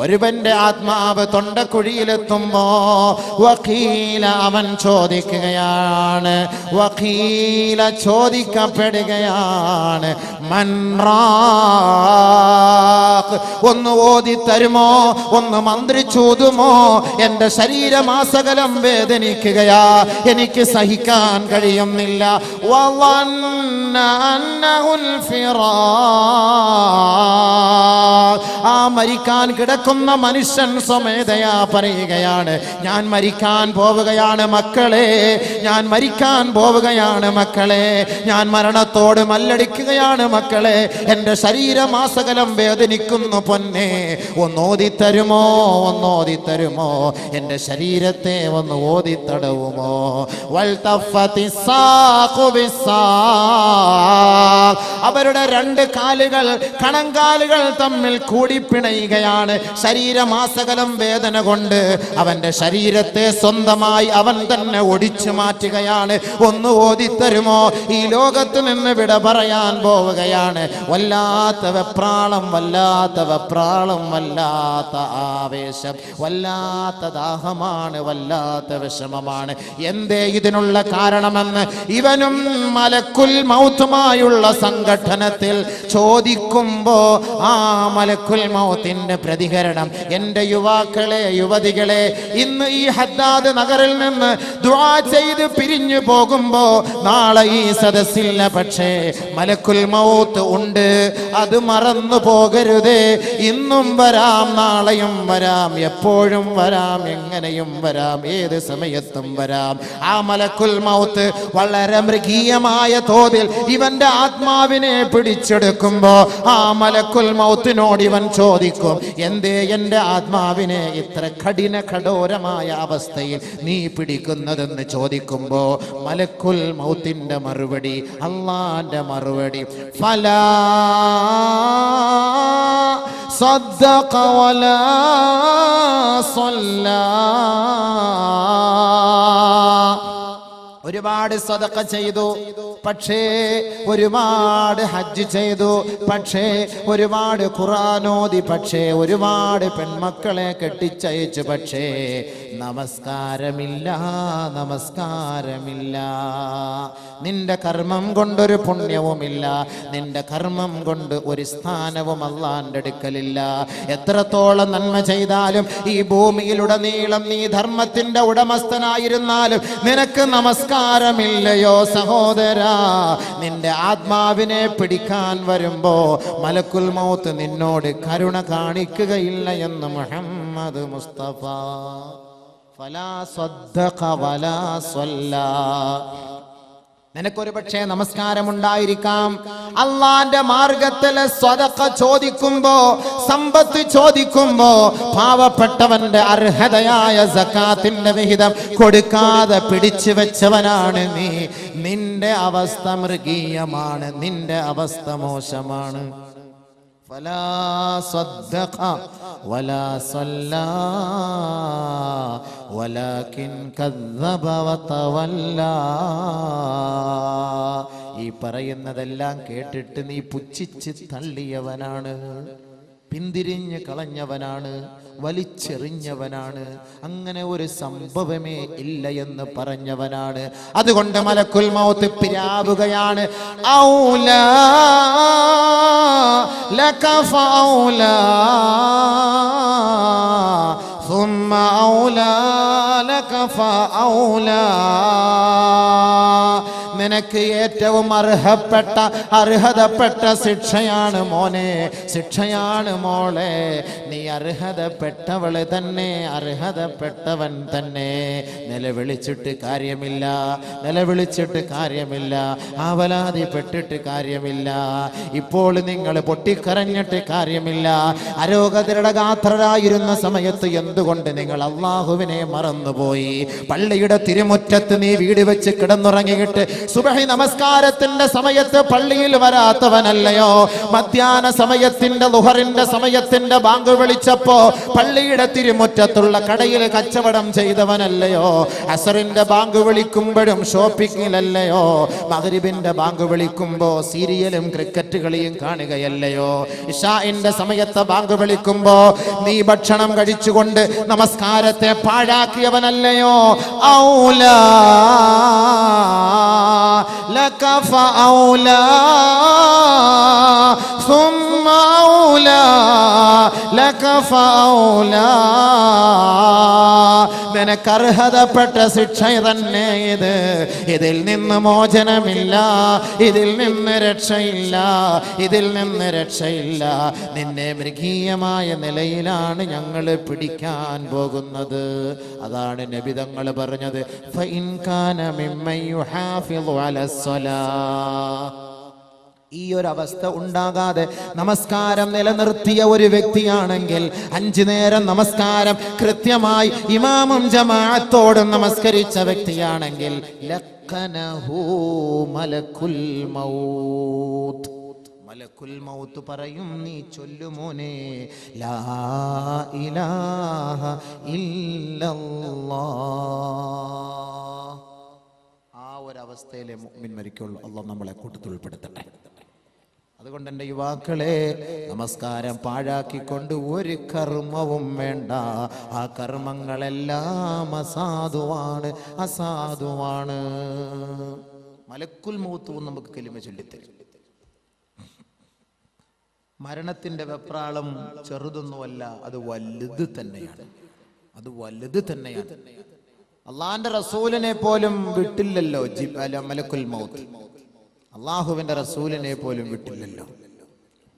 ഒരുവന്റെ ആത്മാവ് തൊണ്ടക്കുഴിയിലെത്തുമ്പോ വഖീല, അവൻ ചോദിക്കുകയാണ്, വഖീല ചോദിക്കപ്പെടുകയാണ്, മൻ റാഖ്, ഒന്ന് ഓതി തരുമോ, ഒന്ന് മന്ത്രിച്ചൂതുമോ, എന്റെ ശരീരമാസകലം വേദനിക്കുകയാ, എനിക്ക് സഹിക്കാൻ കഴിയുന്നില്ല. വظن أنه الفراق, ആ മരിക്കാൻ കിടക്കുന്ന മനുഷ്യൻ സ്വമേധയാ പറയുകയാണ്, ഞാൻ മരിക്കാൻ പോവുകയാണ് മക്കളെ, ഞാൻ മരിക്കാൻ പോവുകയാണ് മക്കളെ, ഞാൻ മരണത്തോട് മല്ലടിക്കുകയാണ് മക്കളെ, എൻ്റെ ശരീരമാസകലം വേദനിക്കുന്നു പൊന്നെ, ഒന്ന് ഓതിത്തരുമോ, ഒന്ന് ഓതിത്തരുമോ, എൻ്റെ ശരീരത്തെ ഒന്ന് ഓതിത്തടവുമോ. അവരുടെ രണ്ട് കാലുകൾ, കണങ്കാലുകൾ തമ്മിൽ കൂടിപ്പിണയുകയാണ്. ശരീരമാസകലം വേദന കൊണ്ട് അവന്റെ ശരീരത്തെ സ്വന്തമായി അവൻ തന്നെ ഒടിച്ചു മാറ്റുകയാണ്. ഒന്ന് ഓതിത്തരുമോ, ഈ ലോകത്ത് നിന്ന് വിട പറയാൻ പോവുകയാണ്. വല്ലാത്ത വെപ്രാളം, വല്ലാത്ത വെപ്രാളം, വല്ലാത്ത ആവേശം, വല്ലാത്ത ദാഹമാണ്, വല്ലാത്ത വിഷമമാണ്. എന്തേ ഇതിനുള്ള കാരണമെന്ന് ഇവനും മലക്കുൽ മൗത്തുമായുള്ള സംഘട്ടനത്തിൽ ചോദിക്കുമ്പോ ആ മലക്കുൽ മൗത്തിന്റെ പ്രതികരണം, എൻ്റെ യുവാക്കളെ, യുവതികളെ, ഇന്ന് ഈ ഹദ്ദാദ് നഗറിൽ നിന്ന് ദുആ ചെയ്ത് പിരിഞ്ഞു പോകുമ്പോ നാളെ ഈ സദസ്സില്ല, പക്ഷേ മലക്കുൽ മൗത്ത് ഉണ്ട്, അത് മറന്നു പോകരുതേ. ഇന്നും വരാം, നാളെയും വരാം, എപ്പോഴും വരാം, എങ്ങനെയും വരാം, ഏത് സമയത്തും വരാം. ആ മലക്കുൽ മൗത്ത് വളരെ മൃഗീയമായ തോതിൽ ഇവന്റെ ആത്മാവിനെ പിടിച്ചെടുക്കുമ്പോ ആ മലക്കുൽ മൗത്തിനോട് ഇവൻ ചോദിക്കും, ചോദിക്കും, എന്തേ എൻ്റെ ആത്മാവിനെ ഇത്ര കഠോരമായ അവസ്ഥയിൽ നീ പിടിക്കുന്നതെന്ന് ചോദിക്കുമ്പോ മലക്കുൽ മൗത്തിന്റെ മറുപടി, അള്ളാന്റെ മറുപടി, ഫലാ صدق ولا صلى. ഒരുപാട് സദഖ ചെയ്തു, പക്ഷേ ഒരുപാട് ഹജ്ജ് ചെയ്തു, പക്ഷേ ഒരുപാട് ഖുർആൻ ഓതി, പക്ഷേ ഒരുപാട് പെൺമക്കളെ കെട്ടിച്ചയച്ചു, പക്ഷേ നമസ്കാരമില്ല, നമസ്കാരമില്ല. നിന്റെ കർമ്മം കൊണ്ടൊരു പുണ്യവുമില്ല, നിന്റെ കർമ്മം കൊണ്ട് ഒരു സ്ഥാനവും അല്ലാഹുവിന്റെ അടുക്കലില്ല. എത്രത്തോളം നന്മ ചെയ്താലും ഈ ഭൂമിയിലുടനീളം നീ ധർമ്മത്തിന്റെ ഉടമസ്ഥനായിരുന്നാലും നിനക്ക് നമസ്കാരമില്ലയോ സഹോദരാ? നിന്റെ ആത്മാവിനെ പിടിക്കാൻ വരുമ്പോ മലക്കുൽ മൗത്ത് നിന്നോട് കരുണ കാണിക്കുകയില്ല എന്ന് മുഹമ്മദ് മുസ്തഫ. ഫലാ സദ്ദഖ വലാ സ്വല്ലാ. നിനക്കൊരു പക്ഷേ നമസ്കാരമുണ്ടായിരിക്കാം, അള്ളാന്റെ മാർഗത്തിലെ സ്വതക്ക ചോദിക്കുമ്പോ, സമ്പത്ത് ചോദിക്കുമ്പോ പാവപ്പെട്ടവന്റെ അർഹതയായ സക്കാത്തിന്റെ വിഹിതം കൊടുക്കാതെ പിടിച്ചു വെച്ചവനാണ് നീ. നിന്റെ അവസ്ഥ മൃഗീയമാണ്, നിന്റെ അവസ്ഥ മോശമാണ്. ഫലാ സദ്ദഖ വലാ സ്വല്ലാ വലാകിൻ കദ്ദബ വതവല്ലാ. ഈ പറയുന്നതെല്ലാം കേട്ടിട്ട് നീ പുച്ഛിച്ച് തള്ളിയവനാണ്, പിന്തിരിഞ്ഞ് കളഞ്ഞവനാണ്, വലിച്ചെറിഞ്ഞവനാണ്, അങ്ങനെ ഒരു സംഭവമേ ഇല്ല എന്ന് പറഞ്ഞവനാണ്. അതുകൊണ്ട് മലക്കുൽ മൗത്ത് പിരാവുകയാണ്. ഔലാ ലക ഫൗലാ ثم أولى لك فأولى. നിനക്ക് ഏറ്റവും അർഹതപ്പെട്ട ശിക്ഷയാണ് മോനെ, ശിക്ഷയാണ് മോളെ. നീ അർഹതപ്പെട്ടവള് തന്നെ, അർഹതപ്പെട്ടവൻ തന്നെ. നിലവിളിച്ചിട്ട് കാര്യമില്ല, നിലവിളിച്ചിട്ട് കാര്യമില്ല, ആവലാതിപ്പെട്ടിട്ട് കാര്യമില്ല. ഇപ്പോൾ നിങ്ങൾ പൊട്ടിക്കരഞ്ഞിട്ട് കാര്യമില്ല. അരോഗതരുടെ ഗാത്രരായിരുന്ന സമയത്ത് എന്തുകൊണ്ട് നിങ്ങൾ അള്ളാഹുവിനെ മറന്നുപോയി? പള്ളിയുടെ തിരുമുറ്റത്ത് നീ വീട് വെച്ച് കിടന്നുറങ്ങിയിട്ട് സുബഹി നമസ്കാരത്തിന്റെ സമയത്ത് പള്ളിയിൽ വരാത്തവനല്ലയോ? മധ്യാഹ്ന സമയത്തിന്റെ ളുഹറിന്റെ സമയത്തിന്റെ ബാങ്ക് വിളിച്ചപ്പോ പള്ളിയുടെ തിരുമുറ്റത്തുള്ള കടയിൽ കച്ചവടം ചെയ്തവനല്ലയോ? അസറിന്റെ ബാങ്ക് വിളിക്കുമ്പോഴും ഷോപ്പിങ്ങിലല്ലയോ? മഗ്രിബിന്റെ ബാങ്ക് വിളിക്കുമ്പോ സീരിയലും ക്രിക്കറ്റ് കളിയും കാണുകയല്ലയോ? ഇശാഇന്റെ സമയത്ത് ബാങ്ക് വിളിക്കുമ്പോ നീ ഭക്ഷണം കഴിച്ചുകൊണ്ട് നമസ്കാരത്തെ പാഴാക്കിയവനല്ലയോ? ഔലാ ലക ഫഔലാ ثم أولى لك فأولى. നിനക്ക് അർഹതപ്പെട്ട ശിക്ഷ തന്നെ ഇത്. ഇതിൽ നിന്ന് മോചനമില്ല, ഇതിൽ നിന്ന് രക്ഷയില്ല, ഇതിൽ നിന്ന് രക്ഷയില്ല. നിന്നെ മൃഗീയമായ നിലയിലാണ് ഞങ്ങൾ പിടിക്കാൻ പോകുന്നത്. അതാണ് നബി തങ്ങൾ പറഞ്ഞത്, ഫഇൻ കാന മിമ്മൻ യുഹാഫിളു അലസ്സലാ. ഈ ഒരു അവസ്ഥ ഉണ്ടാകാതെ നമസ്കാരം നിലനിർത്തിയ ഒരു വ്യക്തിയാണെങ്കിൽ, 5 നേരം നമസ്കാരം കൃത്യമായി ഇമാമും ജമാഅത്തോടും നമസ്കരിച്ച വ്യക്തിയാണെങ്കിൽ, ലഖനഹു മലക്കുൽ മൗത്ത്. മലക്കുൽ മൗത്ത് പറയും, നീ ചൊല്ലുമോനെ ലാ ഇലാഹ ഇല്ലല്ലാഹ്. ആ ഒരവസ്ഥയിലെ മുഅ്മിൻ മരിക്കുള്ളൂ. അല്ലാഹു നമ്മളെ കൂട്ടത്തിൽ ഉൾപ്പെടുത്തട്ടെ. അതുകൊണ്ട് എൻ്റെ യുവാക്കളെ, നമസ്കാരം പാഴാക്കിക്കൊണ്ട് ഒരു കർമ്മവും വേണ്ട. ആ കർമ്മങ്ങളെല്ലാം അസാധുവാണ്, അസാധുവാണ്. മലക്കുൽ മൗത്ത് നമുക്ക് കലിമ ചൊല്ലിത്തരും. മരണത്തിന്റെ വെപ്രാളം ചെറുതൊന്നുമല്ല, അത് വലുത് തന്നെയാണ്, അത് വലുത് തന്നെയാണ്. അള്ളാന്റെ റസൂലിനെ പോലും വിട്ടില്ലല്ലോ മലക്കുൽ മൗത്ത്. അള്ളാഹുവിന്റെ റസൂലിനെ പോലും വിട്ടില്ലല്ലോ.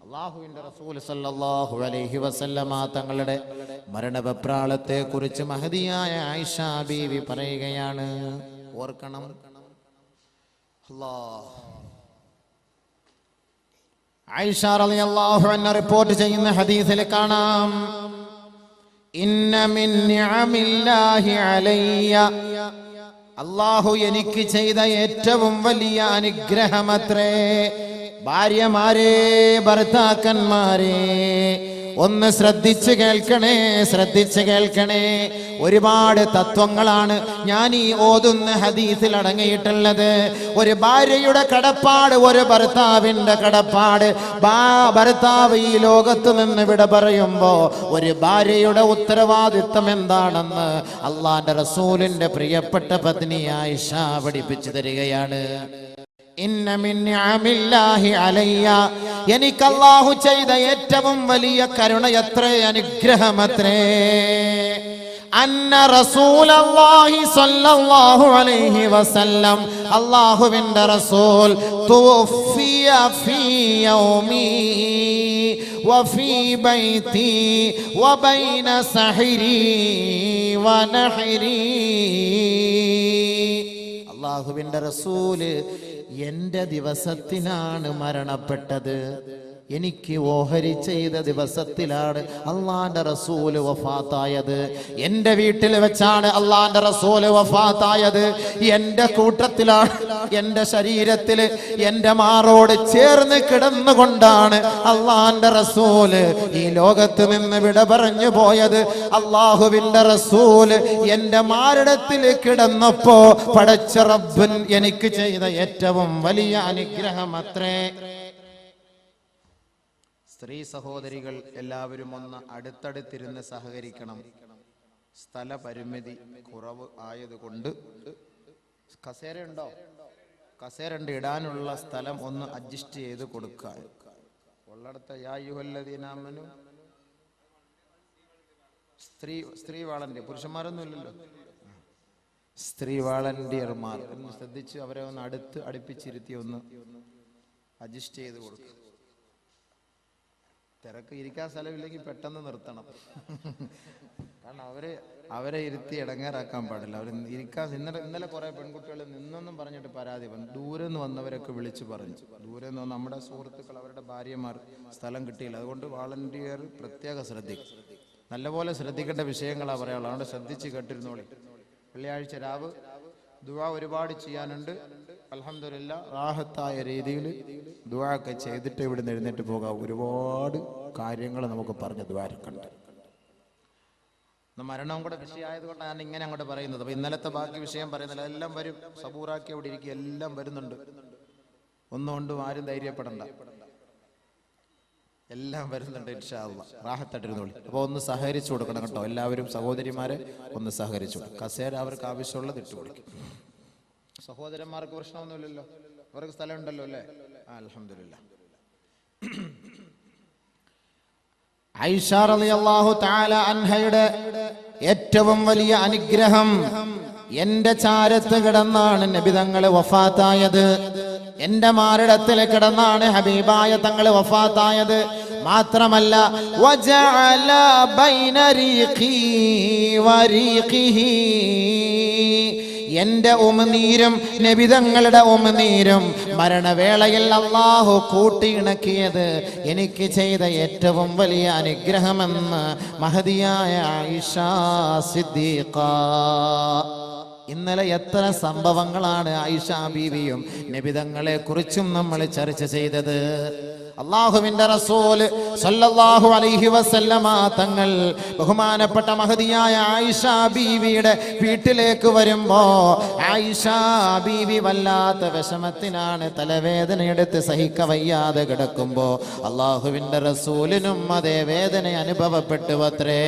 അള്ളാഹുവിന്റെ റസൂൽ സല്ലല്ലാഹു അലൈഹി വസല്ലമ തങ്ങളുടെ മരണവെപ്രാളത്തെ കുറിച്ച് മഹദിയായ ആയിഷ ബീവി പറയുകയാണ്. ഓർക്കണം, ആയിഷ റളിയല്ലാഹു അൻഹ റിപ്പോർട്ട് ചെയ്യുന്ന ഹദീസിൽ കാണാം, ഇന്ന മിൻ നിഅമില്ലാഹി അലയ്യ, അല്ലാഹു എനിക്ക് ചെയ്ത ഏറ്റവും വലിയ അനുഗ്രഹമത്രേ. ഭാര്യമാരെ, ഭർത്താക്കന്മാരെ, ഒന്ന് ശ്രദ്ധിച്ചു കേൾക്കണേ. ഒരുപാട് തത്വങ്ങളാണ് ഞാൻ ഈ ഓതുന്ന ഹദീസിൽ അടങ്ങിയിട്ടുള്ളത്. ഒരു ഭാര്യയുടെ കടപ്പാട്, ഒരു ഭർത്താവിന്റെ കടപ്പാട്. ഭർത്താവ് ഈ ലോകത്ത് നിന്ന് വിട പറയുമ്പോ ഒരു ഭാര്യയുടെ ഉത്തരവാദിത്വം എന്താണെന്ന് അള്ളാന്റെ റസൂലിന്റെ പ്രിയപ്പെട്ട പത്നി ആയിഷ പഠിപ്പിച്ചു തരികയാണ്. ഇന്ന മിൻ നിഅമില്ലാഹി അലയ്യ, എനിക്ക് അല്ലാഹു ചെയ്ത ഏറ്റവും വലിയ കരുണയത്രേ, അനുഗ്രഹമത്രേ. അന്ന റസൂലല്ലാഹി സ്വല്ലല്ലാഹു അലൈഹി വസല്ലം, അല്ലാഹുവിന്റെ റസൂൽ, തുവഫിയ ഫീ യൗമി വഫീ ബൈതി വബൈന സഹരി വനഹരി. അല്ലാഹുവിന്റെ റസൂല് എന്റെ ദിവസത്തിനാണ് മരണപ്പെട്ടത്. എനിക്ക് ഓഹരി ചെയ്ത ദിവസത്തിലാണ് അള്ളാന്റെ റസൂല് വഫാത്തായത്. എന്റെ വീട്ടിൽ വെച്ചാണ് അള്ളാന്റെ റസൂല് വഫാത്തായത്. എന്റെ കൂട്ടത്തിലാണ്, എന്റെ ശരീരത്തില്, എന്റെ മാറോട് ചേർന്ന് കിടന്നുകൊണ്ടാണ് അള്ളാന്റെ റസൂല് ഈ ലോകത്ത് നിന്ന് വിട പറഞ്ഞു പോയത്. അള്ളാഹുവിന്റെ റസൂല് എന്റെ മാറിടത്തിൽ കിടന്നപ്പോ പടച്ച റബ്ബൻ എനിക്ക് ചെയ്ത ഏറ്റവും വലിയ അനുഗ്രഹം അത്രേ. സ്ത്രീ സഹോദരികൾ എല്ലാവരും ഒന്ന് അടുത്തടുത്തിരുന്ന് സഹകരിക്കണം. സ്ഥല പരിമിതി കുറവ് ആയതുകൊണ്ട് കസേരയുണ്ടോ? കസേരണ്ട്, ഇടാനുള്ള സ്ഥലം ഒന്ന് അഡ്ജസ്റ്റ് ചെയ്ത് കൊടുക്കാൻ. ഉള്ളടത്ത യാ അയ്യുഹല്ലദീനാമനു, സ്ത്രീ വാളണ്ടിയർ, പുരുഷന്മാരൊന്നും ഇല്ലല്ലോ, സ്ത്രീ വാളണ്ടിയർമാർ ഒന്ന് ശ്രദ്ധിച്ച് അവരെ ഒന്ന് അടുപ്പിച്ചിരുത്തി ഒന്ന് അഡ്ജസ്റ്റ് ചെയ്ത് കൊടുക്കുക. തിരക്ക് ഇരിക്കാൻ സ്ഥലമില്ലെങ്കിൽ പെട്ടെന്ന് നിർത്തണം. കാരണം അവരെ ഇരുത്തി ഇടങ്ങേറാക്കാൻ പാടില്ല. അവർ ഇരിക്കാൻ ഇന്നലെ കുറെ പെൺകുട്ടികൾ നിന്നൊന്നും പറഞ്ഞിട്ട് പരാതി വന്നു. ദൂരെ നിന്ന് വന്നവരൊക്കെ വിളിച്ചു പറഞ്ഞു. ദൂരെ നിന്ന് നമ്മുടെ സുഹൃത്തുക്കൾ, അവരുടെ ഭാര്യമാർ സ്ഥലം കിട്ടിയില്ല. അതുകൊണ്ട് വാളണ്ടിയർ പ്രത്യേകം ശ്രദ്ധിക്കും. നല്ലപോലെ ശ്രദ്ധിക്കേണ്ട വിഷയങ്ങളാണ് പറയാനുള്ളത്. അതുകൊണ്ട് ശ്രദ്ധിച്ച് കേട്ടിരുന്നോളി. വെള്ളിയാഴ്ച രാവ് ദുആ ഒരുപാട് ചെയ്യാനുണ്ട്. അൽഹംദുലില്ലാ റാഹത്തായ രീതിയിൽ ദുആ ഒക്കെ ചെയ്തിട്ട് ഇവിടുന്ന് എഴുന്നേറ്റ് പോകാം. ഒരുപാട് കാര്യങ്ങൾ നമുക്ക് പറഞ്ഞ് ദ്വാരക്കുണ്ട്. മരണവും കൂടെ വിഷയമായതുകൊണ്ടാണ് ഞാൻ ഇങ്ങനെ അങ്ങോട്ട് പറയുന്നത്. അപ്പൊ ഇന്നലത്തെ ബാക്കി വിഷയം പറയുന്നില്ല, എല്ലാം വരും. സബൂറാക്കി അവിടെ ഇരിക്കുക, എല്ലാം വരുന്നുണ്ട്. ഒന്നുകൊണ്ടും ആരും ധൈര്യപ്പെടണ്ട, എല്ലാം വരുന്നുണ്ട് ഇൻഷാ അല്ലാഹ്. റാഹത്തായിട്ടിരുന്നോളി. അപ്പോൾ ഒന്ന് സഹകരിച്ചു കൊടുക്കണം കേട്ടോ. എല്ലാവരും സഹോദരിമാരെ ഒന്ന് സഹകരിച്ചു കൊടുക്കും. കസേര അവർക്ക് ആവശ്യമുള്ളത് ഇട്ട് കൊടുക്കും. സഹോദരന്മാർക്ക് പ്രശ്നമൊന്നുമില്ലല്ലോ, അവർക്ക് സ്ഥലം ഉണ്ടല്ലോ അല്ലേ? അൽഹംദുലില്ലാ. ആയിഷ റളിയല്ലാഹു തആല അൻഹയുടെ ഏറ്റവും വലിയ അനുഗ്രഹം, എന്റെ ചാരത്ത് കിടന്നാണ് നബി തങ്ങൾ വഫാത്തായത്. എന്റെ മാറിടത്തിൽ കിടന്നാണ് ഹബീബായ തങ്ങൾ വഫാത്തായത്. മാത്രമല്ല വജഅല ബൈന റീഖി വറീഖിഹി, എന്റെ ഉമിനീരും നബിതങ്ങളുടെ ഉമിനീരും മരണവേളയിൽ അല്ലാഹു കൂട്ടിയിണക്കിയത് എനിക്ക് ചെയ്ത ഏറ്റവും വലിയ അനുഗ്രഹമെന്ന് മഹദിയായ ആയിഷ സിദ്ദീഖ. ഇന്നലെ എത്ര സംഭവങ്ങളാണ് ആയിഷ ബീവിയും നബിതങ്ങളെ കുറിച്ചും നമ്മൾ ചർച്ച ചെയ്തത്. അല്ലാഹുവിന്റെ റസൂൽ സല്ലല്ലാഹു അലൈഹി വസല്ലമ തങ്ങൾ ബഹുമാനപ്പെട്ട മഹദിയായ ആയിഷ ബീവിയുടെ വീട്ടിലേക്ക് വരുമ്പോ ആയിഷ ബീവി വല്ലാത്ത വിഷമത്തിനാണ്, തലവേദനയെടുത്ത് സഹിക്കവയ്യാതെ കിടക്കുമ്പോ അല്ലാഹുവിന്റെ റസൂലിനും അതേ വേദന അനുഭവപ്പെട്ടു അത്രേ.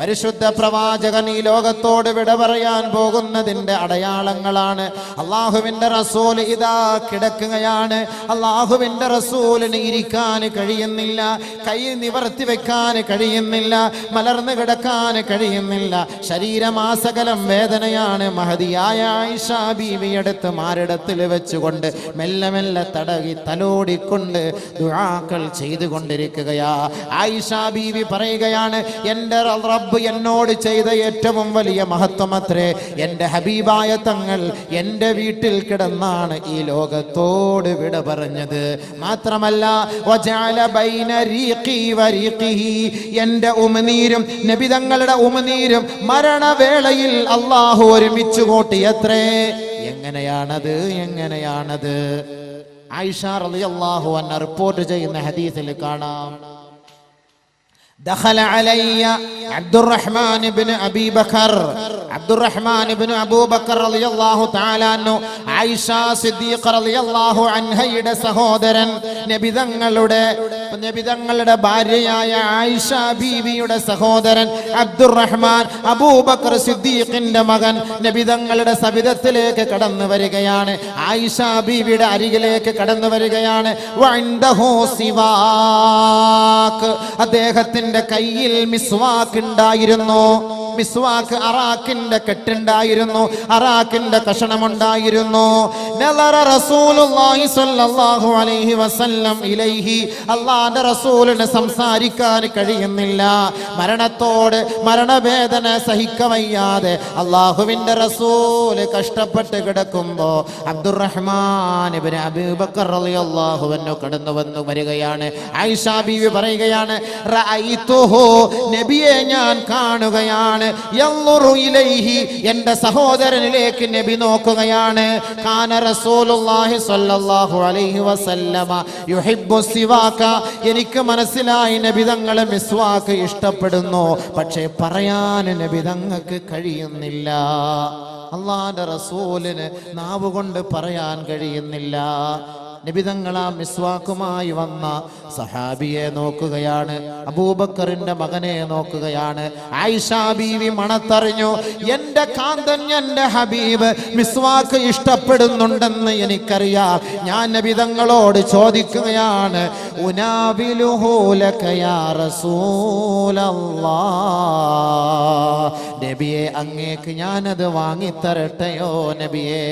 പരിശുദ്ധ പ്രവാചകൻ ഈ ലോകത്തോട് വിട പറയാൻ പോകുന്നതിന്റെ അടയാളങ്ങളാണ്. അല്ലാഹുവിന്റെ റസൂൽ ഇതാ കിടക്കുകയാണ്. അല്ലാഹുവിന്റെ റസൂലിന് കഴിയുന്നില്ല. കൈ നിവർത്തി വെക്കാൻ കഴിയുന്നില്ല, മലർന്നു കിടക്കാൻ കഴിയുന്നില്ല, ശരീരമാസകലം വേദനയാണ്. മഹദിയായ ആയിഷ ബീവി എടുത്ത് മാറിടത്തിൽ വെച്ചുകൊണ്ട് മെല്ലെ മെല്ലെ തടകി തലോടിക്കൊണ്ട് ദുആകൾ ചെയ്തുകൊണ്ടിരിക്കുകയാ. ആയിഷ ബീവി പറയുകയാണ്, എൻ്റെ റബ്ബ് എന്നോട് ചെയ്ത ഏറ്റവും വലിയ മഹത്വമത്രേ, എൻ്റെ ഹബീബായ തങ്ങൾ എൻ്റെ വീട്ടിൽ കിടന്നാണ് ഈ ലോകത്തോട് വിട പറഞ്ഞത്. മാത്രമല്ല വജഅല ബൈന റീഖി വരീഖിഹി, എൻ്റെ ഉമനീരും നബി തങ്ങളുടെ ഉമനീരും മരണവേളയിൽ അല്ലാഹു ഒരുമിച്ച് കൂട്ടിയത്രേ. എങ്ങനെയാണത്? ആയിഷ റളിയല്ലാഹു അൻഹ റിപ്പോർട്ട് ചെയ്യുന്ന ഹദീസിൽ കാണാം, دخل علي عبد الرحمن بن أبي بكر أبو بكر رضي الله تعالى عنه ആയിഷ സിദ്ദീഖ റളിയല്ലാഹു അൻഹയുടെ സഹോദരൻ നബിതങ്ങളുടെ ഭാര്യയായ ആയിഷ ബീവിയുടെ സഹോദരൻ അബ്ദുറഹ്മാൻ അബൂബക്കർ സിദ്ദീഖിന്റെ മകൻ നബിതങ്ങളുടെ സവിധത്തിലേക്ക് കടന്നു വരികയാണ്. ആയിഷ ബീവിയുടെ അരികിലേക്ക് കടന്നു വരികയാണ്. വഇൻദഹു സിവാക്ക്, അദ്ദേഹത്തിന്റെ കയ്യിൽ മിസ്വാക്ക് ഉണ്ടായിരുന്നു. മിസ്വാക്ക് അറാഖിന്റെ കെട്ടുണ്ടായിരുന്നു, അറാഖിന്റെ കഷണമുണ്ടായിരുന്നു. നളറ റസൂലുള്ളാഹി സ്വല്ലല്ലാഹു അലൈഹി വസല്ലം ഇലൈഹി, അല്ലാഹുവിന്റെ റസൂലിന് സംസാരിക്കാൻ കഴിയുന്നില്ല. മരണവേദന സഹിക്കവയ്യാതെ അല്ലാഹുവിന്റെ റസൂൽ കഷ്ടപ്പെട്ട് കിടക്കുമ്പോ അബ്ദുറഹ്മാൻ ഇബ്നു അബൂബക്കർ റളിയല്ലാഹു അൻഹു കടന്നു വരികയാണ്. ആയിഷ ബീവി പറയുകയാണ്, റഅയ്തുഹു, നബിയെ ഞാൻ കാണുകയാണ്. യൻളുറു ഇലൈഹി, എൻ്റെ സഹോദരനിലേക്ക് നബി നോക്കുകയാണ്. കാന റസൂലുള്ളാഹി സ്വല്ലല്ലാഹു അലൈഹി വസല്ലമ യുഹിബ്ബു സിവാക, എനിക്ക് മനസ്സിലായി നബി തങ്ങൾ മിസ്വാക്ക് ഇഷ്ടപ്പെടുന്നു, പക്ഷേ പറയാൻ നബി തങ്ങൾക്ക് കഴിയുന്നില്ല. അല്ലാഹുവിന്റെ റസൂലിന് നാവ് കൊണ്ട് പറയാൻ കഴിയുന്നില്ല. നബിതങ്ങൾ ആ മിസ്വാക്കുമായി വന്ന സഹാബിയെ നോക്കുകയാണ്, അബൂബക്കറിന്റെ മകനെ നോക്കുകയാണ്. ആയിഷ ബീവി മണത്തറിഞ്ഞു, എൻ്റെ കാന്തൻ, എൻ്റെ ഹബീബ് മിസ്വാക്ക് ഇഷ്ടപ്പെടുന്നുണ്ടെന്ന് എനിക്കറിയാം. ഞാൻ നബിതങ്ങളോട് ചോദിക്കുകയാണ്, ഉനാബിലുഹു ലക യാ റസൂലല്ലാഹ്, നബിയെ അങ്ങേക്ക് ഞാനത് വാങ്ങിത്തരട്ടെയോ നബിയെ?